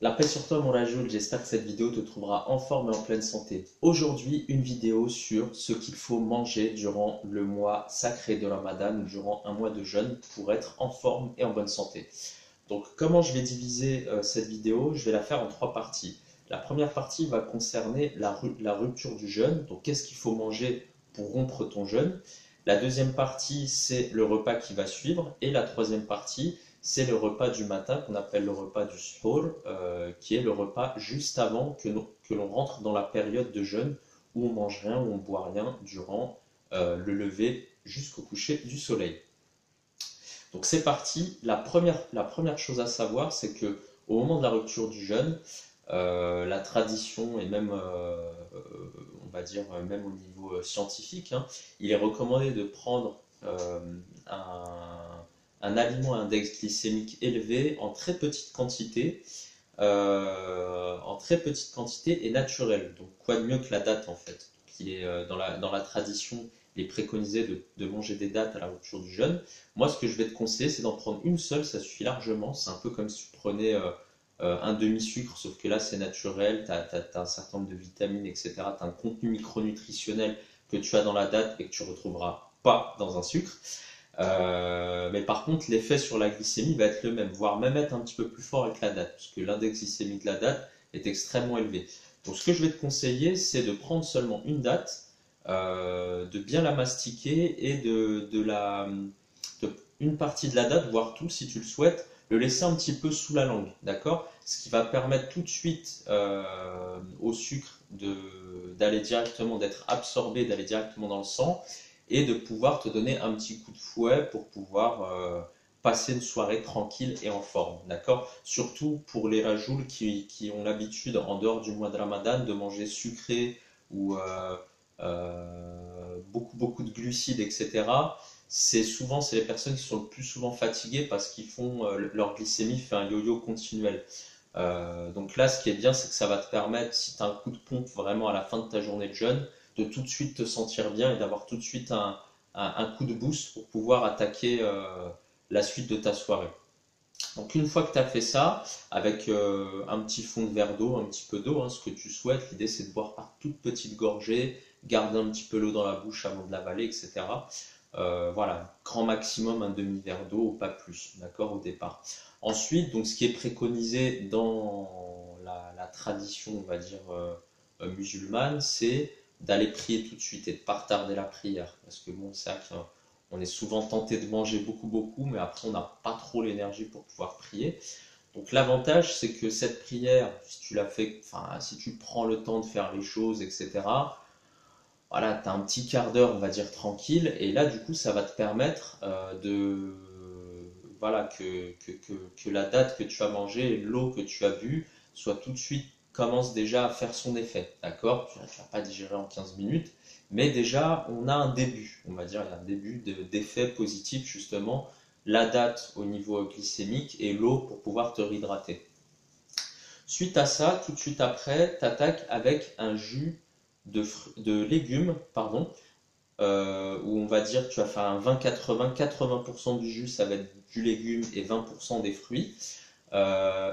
La paix sur toi mon Rajoul, j'espère que cette vidéo te trouvera en forme et en pleine santé. Aujourd'hui, une vidéo sur ce qu'il faut manger durant le mois sacré de Ramadan ou durant un mois de jeûne pour être en forme et en bonne santé. Donc comment je vais diviser cette vidéo? Je vais la faire en trois parties. La première partie va concerner la rupture du jeûne, donc qu'est-ce qu'il faut manger pour rompre ton jeûne. La deuxième partie, c'est le repas qui va suivre. Et la troisième partie, c'est le repas du matin qu'on appelle le repas du suhoor, qui est le repas juste avant que l'on rentre dans la période de jeûne où on mange rien, où on boit rien durant le lever jusqu'au coucher du soleil. Donc c'est parti. La première chose à savoir, c'est que au moment de la rupture du jeûne, la tradition et même, on va dire, même au niveau scientifique, hein, il est recommandé de prendre un aliment à index glycémique élevé en très petite quantité et naturelle. Donc quoi de mieux que la date en fait. Il est dans la tradition, il est préconisé de manger des dattes à la rupture du jeûne. Moi, ce que je vais te conseiller, c'est d'en prendre une seule, ça suffit largement. C'est un peu comme si tu prenais un demi-sucre, sauf que là c'est naturel, tu as un certain nombre de vitamines, etc. Tu as un contenu micronutritionnel que tu as dans la date et que tu retrouveras pas dans un sucre. Mais par contre, l'effet sur la glycémie va être le même, voire même être un petit peu plus fort avec la date, puisque l'index glycémique de la date est extrêmement élevé. Donc ce que je vais te conseiller, c'est de prendre seulement une date, de bien la mastiquer et une partie de la date, voire tout si tu le souhaites, le laisser un petit peu sous la langue, d'accord? Ce qui va permettre tout de suite au sucre d'aller directement, d'être absorbé, d'aller directement dans le sang et de pouvoir te donner un petit coup de fouet pour pouvoir passer une soirée tranquille et en forme, d'accord? Surtout pour les rajouls qui ont l'habitude, en dehors du mois de Ramadan, de manger sucré ou beaucoup de glucides, etc. C'est les personnes qui sont le plus souvent fatiguées parce qu'ils font leur glycémie fait un yo-yo continuel. Donc là, ce qui est bien, c'est que ça va te permettre, si tu as un coup de pompe vraiment à la fin de ta journée de jeûne, de tout de suite te sentir bien et d'avoir tout de suite un coup de boost pour pouvoir attaquer la suite de ta soirée. Donc une fois que tu as fait ça, avec un petit fond de verre d'eau, un petit peu d'eau, hein, ce que tu souhaites, l'idée c'est de boire par toutes petites gorgées, garder un petit peu l'eau dans la bouche avant de l'avaler, etc. Voilà, grand maximum un demi-verre d'eau, pas plus, d'accord, au départ. Ensuite, donc ce qui est préconisé dans la tradition, on va dire, musulmane, c'est d'aller prier tout de suite et de pas retarder la prière. Parce que bon, c'est vrai qu'on est souvent tenté de manger beaucoup, mais après on n'a pas trop l'énergie pour pouvoir prier. Donc l'avantage, c'est que cette prière, si tu la fais, enfin, si tu prends le temps de faire les choses, etc., voilà, tu as un petit quart d'heure, on va dire, tranquille, et là, du coup, ça va te permettre voilà, que la date que tu as mangée, l'eau que tu as bu, soit tout de suite, commence déjà à faire son effet, d'accord? Tu ne vas pas digérer en 15 minutes, mais déjà, on a un début, on va dire, il y a un début d'effet positif, justement, la date au niveau glycémique et l'eau pour pouvoir te réhydrater. Suite à ça, tout de suite après, tu attaques avec un jus de légumes, pardon, où on va dire que tu vas faire un 20-80, 80% du jus, ça va être du légume et 20% des fruits.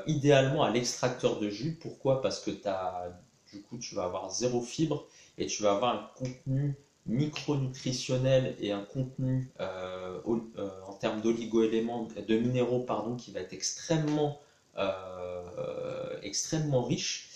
Idéalement à l'extracteur de jus, pourquoi? Parce que du coup, tu vas avoir zéro fibre et tu vas avoir un contenu micronutritionnel et un contenu en termes d'oligo-éléments, de minéraux, pardon, qui va être extrêmement riche.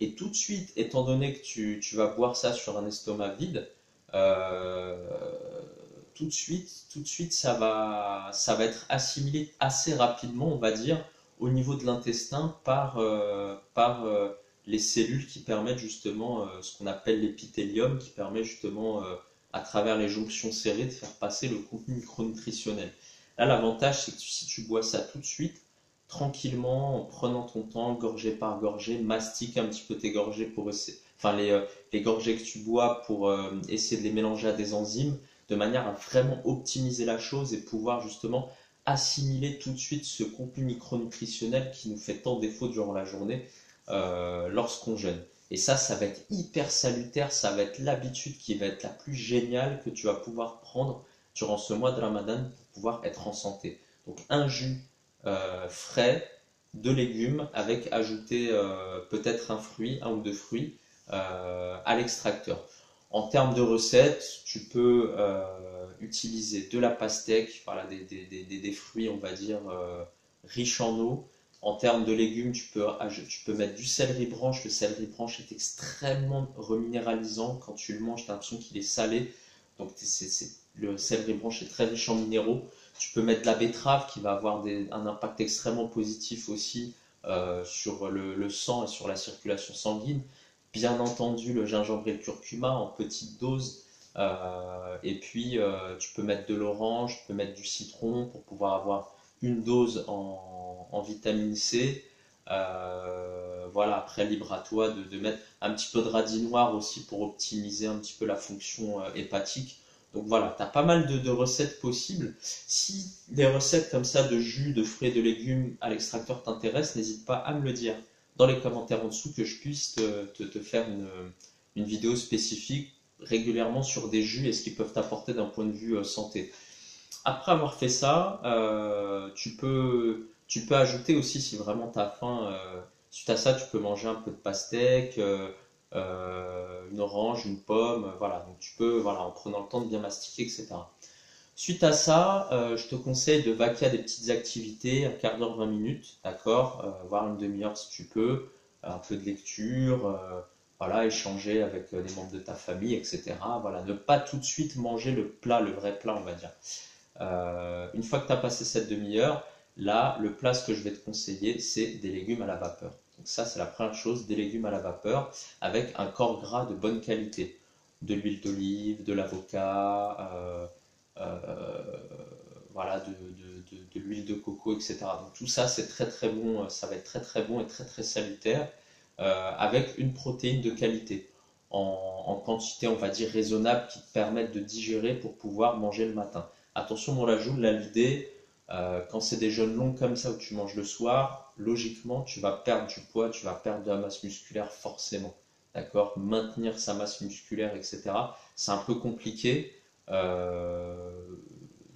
Et tout de suite, étant donné que tu vas boire ça sur un estomac vide, euh, tout de suite, ça va être assimilé assez rapidement, on va dire, au niveau de l'intestin par les cellules qui permettent justement ce qu'on appelle l'épithélium, qui permet justement, à travers les jonctions serrées, de faire passer le contenu micronutritionnel. Là, l'avantage, c'est que si tu bois ça tout de suite, tranquillement, en prenant ton temps, gorgée par gorgée, mastique un petit peu tes gorgées pour essayer, enfin les gorgées que tu bois pour essayer de les mélanger à des enzymes, de manière à vraiment optimiser la chose et pouvoir justement assimiler tout de suite ce contenu micronutritionnel qui nous fait tant défaut durant la journée lorsqu'on jeûne. Et ça va être hyper salutaire, ça va être l'habitude qui va être la plus géniale que tu vas pouvoir prendre durant ce mois de Ramadan pour pouvoir être en santé. Donc un jus frais, de légumes avec ajouter peut-être un fruit, un ou deux fruits à l'extracteur. En termes de recettes, tu peux utiliser de la pastèque, voilà, des fruits, on va dire, riches en eau. En termes de légumes, tu peux mettre du céleri branche. Le céleri branche est extrêmement reminéralisant. Quand tu le manges, tu as l'impression qu'il est salé. Donc le céleri branche est très riche en minéraux. Tu peux mettre de la betterave qui va avoir un impact extrêmement positif aussi sur le sang et sur la circulation sanguine. Bien entendu, le gingembre et le curcuma en petite dose. Et puis, tu peux mettre de l'orange, tu peux mettre du citron pour pouvoir avoir une dose en vitamine C. Voilà, après, libre à toi de mettre un petit peu de radis noir aussi pour optimiser un petit peu la fonction hépatique. Donc voilà, tu as pas mal de recettes possibles. Si des recettes comme ça de jus, de fruits et de légumes à l'extracteur t'intéressent, n'hésite pas à me le dire dans les commentaires en dessous que je puisse te faire une vidéo spécifique régulièrement sur des jus et ce qu'ils peuvent t'apporter d'un point de vue santé. Après avoir fait ça, tu peux ajouter aussi si vraiment tu as faim. Suite à ça, tu peux manger un peu de pastèque, une orange, une pomme. Voilà, donc tu peux, voilà, en prenant le temps de bien mastiquer, etc. Suite à ça, je te conseille de vaquer à des petites activités, un quart d'heure, 20 minutes, d'accord, voire une demi-heure si tu peux, un peu de lecture, voilà, échanger avec des membres de ta famille, etc. Voilà, ne pas tout de suite manger le plat, le vrai plat, on va dire. Une fois que tu as passé cette demi-heure, là, le plat, ce que je vais te conseiller, c'est des légumes à la vapeur. Donc ça, c'est la première chose, des légumes à la vapeur avec un corps gras de bonne qualité. De l'huile d'olive, de l'avocat, voilà, de l'huile de coco, etc. Donc tout ça, c'est très très bon, ça va être très très bon et très très salutaire, avec une protéine de qualité, en quantité, on va dire, raisonnable, qui te permettent de digérer pour pouvoir manger le matin. Attention, mon l'ajout, là, l'idée, quand c'est des jeûnes longs comme ça où tu manges le soir, logiquement, tu vas perdre du poids, tu vas perdre de la masse musculaire forcément. D'accord? Maintenir sa masse musculaire, etc. C'est un peu compliqué. Euh,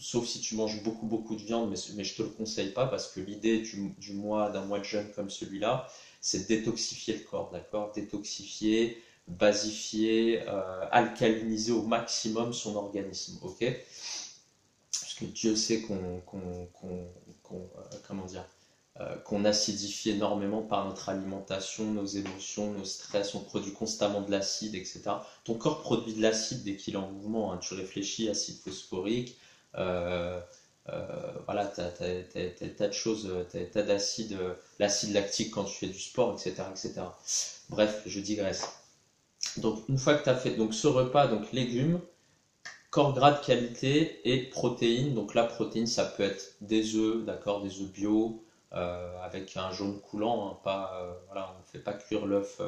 Sauf si tu manges beaucoup beaucoup de viande, mais je te le conseille pas parce que l'idée d'un mois de jeûne comme celui-là, c'est de détoxifier le corps, d'accord? Détoxifier, basifier, alcaliniser au maximum son organisme, ok? Parce que Dieu sait comment dire, qu'on acidifie énormément par notre alimentation, nos émotions, nos stress, on produit constamment de l'acide, etc. Ton corps produit de l'acide dès qu'il est en mouvement, hein. Tu réfléchis, acide phosphorique, euh, voilà, tu as, tas de choses, t'as d'acide, l'acide lactique quand tu fais du sport, etc., etc. Bref, je digresse. Donc, une fois que tu as fait donc, ce repas, donc légumes, corps gras de qualité et protéines. Donc la protéine, ça peut être des œufs, d'accord, des œufs bio, avec un jaune coulant, hein, pas, voilà, on ne fait pas cuire l'œuf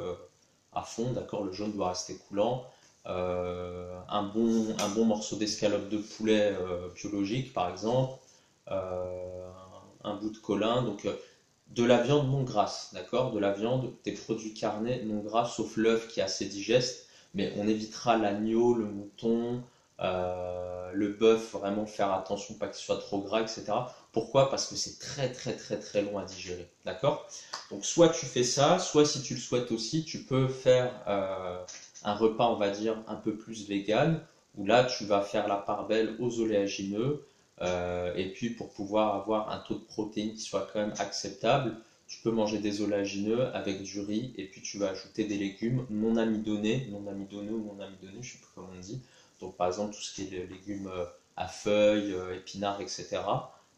à fond, d'accord, le jaune doit rester coulant. Un bon morceau d'escalope de poulet biologique, par exemple, un bout de colin, donc de la viande non grasse, d'accord, de la viande, des produits carnés non gras, sauf l'œuf qui est assez digeste, mais on évitera l'agneau, le mouton, le bœuf, vraiment faire attention pas qu'il soit trop gras, etc. Pourquoi? Parce que c'est très très très très long à digérer, d'accord? Donc soit tu fais ça, soit si tu le souhaites aussi, tu peux faire un repas, on va dire, un peu plus vegan, où là tu vas faire la part belle aux oléagineux, et puis pour pouvoir avoir un taux de protéines qui soit quand même acceptable, tu peux manger des oléagineux avec du riz, et puis tu vas ajouter des légumes non amidonnés, non amidonnés ou non amidonnés, je ne sais plus comment on dit. Donc par exemple tout ce qui est les légumes à feuilles, épinards, etc.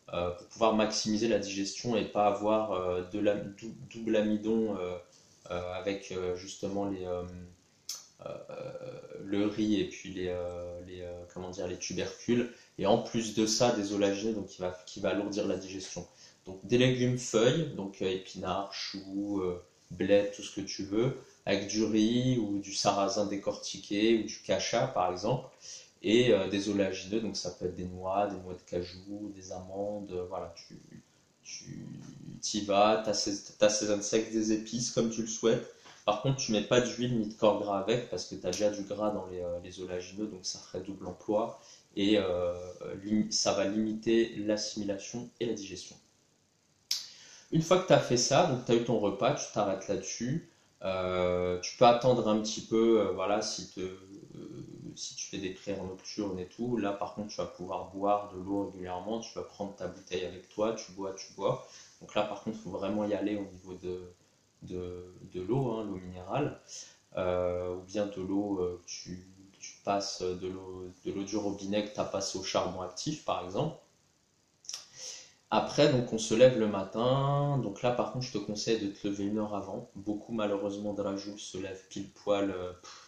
Pour pouvoir maximiser la digestion et pas avoir double amidon avec justement le riz et puis comment dire, les tubercules. Et en plus de ça, des oléagineux donc qui va alourdir la digestion. Donc des légumes feuilles, donc épinards, choux, blé, tout ce que tu veux, avec du riz ou du sarrasin décortiqué ou du cacha par exemple, et des oléagineux, donc ça peut être des noix de cajou, des amandes, voilà, tu y vas, t'assaisonnes sec des épices comme tu le souhaites. Par contre, tu mets pas d'huile ni de corps gras avec parce que tu as déjà du gras dans les oléagineux, donc ça ferait double emploi et ça va limiter l'assimilation et la digestion. Une fois que tu as fait ça, donc tu as eu ton repas, tu t'arrêtes là-dessus. Tu peux attendre un petit peu, voilà, si tu fais des prières nocturnes et tout. Là, par contre, tu vas pouvoir boire de l'eau régulièrement. Tu vas prendre ta bouteille avec toi, tu bois, tu bois. Donc là, par contre, il faut vraiment y aller au niveau de l'eau, hein, l'eau minérale, ou bien de l'eau tu passes de l'eau du robinet que tu as passé au charbon actif, par exemple. Après, donc on se lève le matin. Donc là, par contre, je te conseille de te lever 1 heure avant. Beaucoup, malheureusement, de la joue se lèvent pile poil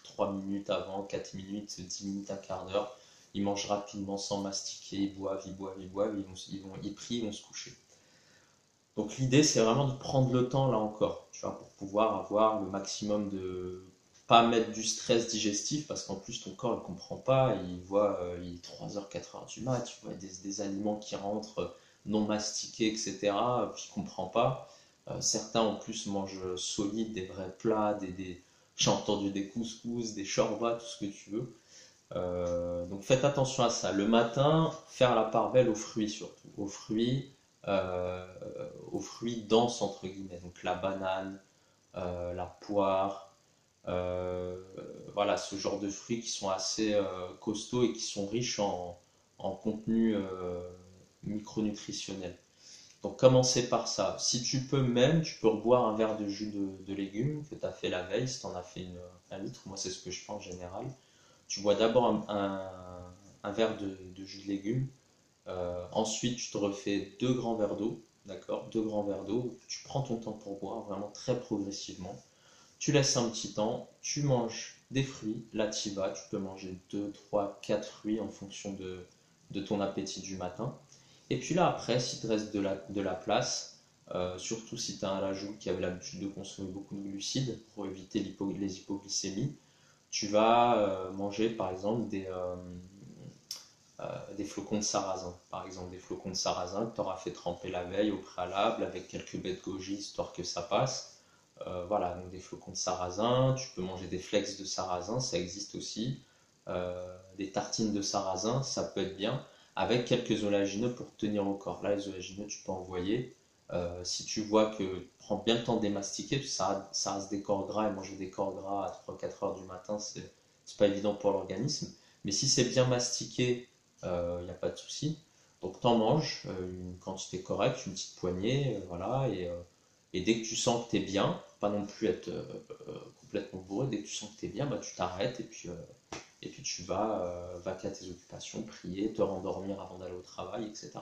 3 minutes avant, 4 minutes, 10 minutes, un quart d'heure. Ils mangent rapidement sans mastiquer, ils boivent, ils boivent, ils boivent, ils prient, ils vont se coucher. Donc l'idée, c'est vraiment de prendre le temps là encore, tu vois, pour pouvoir avoir le maximum de... Pas mettre du stress digestif, parce qu'en plus ton corps ne comprend pas, il voit, il est 3 heures 4 heures du mat, tu vois des aliments qui rentrent non mastiqués, etc., puis il ne comprend pas. Certains en plus mangent solide, des vrais plats, j'ai entendu des couscous, des chorbas, tout ce que tu veux. Donc faites attention à ça. Le matin, faire la part belle aux fruits surtout. Euh, Aux fruits denses entre guillemets. Donc la banane, la poire, euh, voilà ce genre de fruits qui sont assez costauds et qui sont riches en contenu micronutritionnel. Donc commencez par ça. Si tu peux même, tu peux reboire un verre de jus de légumes que tu as fait la veille, si tu en as fait 1 litre. Moi c'est ce que je fais en général. Tu bois d'abord un verre de jus de légumes. Ensuite, tu te refais 2 grands verres d'eau. D'accord? 2 grands verres d'eau. Tu prends ton temps pour boire, vraiment très progressivement. Tu laisses un petit temps. Tu manges des fruits. Là, tu vas. Tu peux manger 2, 3, 4 fruits en fonction de ton appétit du matin. Et puis là, après, s'il te reste de la place, surtout si tu as un rajout qui avait l'habitude de consommer beaucoup de glucides pour éviter les hypoglycémies, tu vas manger par exemple des flocons de sarrasin. Par exemple, des flocons de sarrasin que tu auras fait tremper la veille au préalable avec quelques baies de goji histoire que ça passe. Voilà, donc des flocons de sarrasin. Tu peux manger des flakes de sarrasin, ça existe aussi. Des tartines de sarrasin, ça peut être bien. Avec quelques oléagineux pour tenir au corps. Là, les oléagineux, tu peux envoyer. Si tu vois que prends bien le temps de les mastiquer, parce que ça reste des corps gras et manger des corps gras à 3-4 heures du matin, c'est pas évident pour l'organisme. Mais si c'est bien mastiqué, il n'y a pas de souci. Donc t'en manges une quantité correcte, une petite poignée, voilà, et dès que tu sens que tu es bien, pas non plus être complètement bourré, dès que tu sens que tu es bien, bah, tu t'arrêtes et puis tu vas vaquer à tes occupations, prier, te rendormir avant d'aller au travail, etc.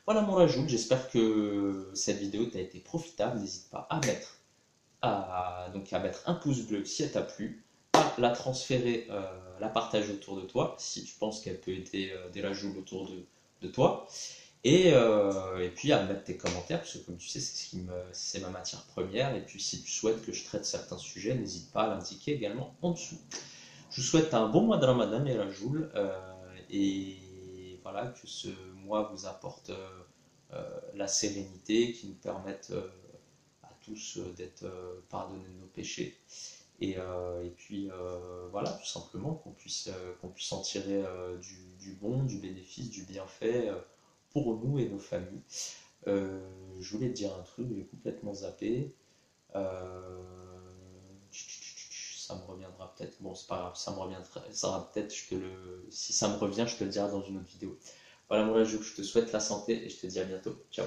Voilà mon rajout, j'espère que cette vidéo t'a été profitable, n'hésite pas donc à mettre un pouce bleu si elle t'a plu, à la transférer, la partager autour de toi, si tu penses qu'elle peut aider des rajouts autour de toi, et puis à mettre tes commentaires, parce que comme tu sais, c'est ma matière première, et puis si tu souhaites que je traite certains sujets, n'hésite pas à l'indiquer également en dessous. Je vous souhaite un bon mois de Ramadan et Rajoul, et voilà, que ce mois vous apporte la sérénité, qui nous permette à tous d'être pardonnés de nos péchés. Et puis voilà, tout simplement, qu'on puisse en tirer du bon, du bénéfice, du bienfait pour nous et nos familles. Je voulais te dire un truc, j'ai complètement zappé. Euh, Ça me reviendra peut-être. Bon, c'est pas grave, ça me reviendra peut-être. Si ça me revient, je te le dirai dans une autre vidéo. Voilà, moi, je te souhaite la santé et je te dis à bientôt. Ciao.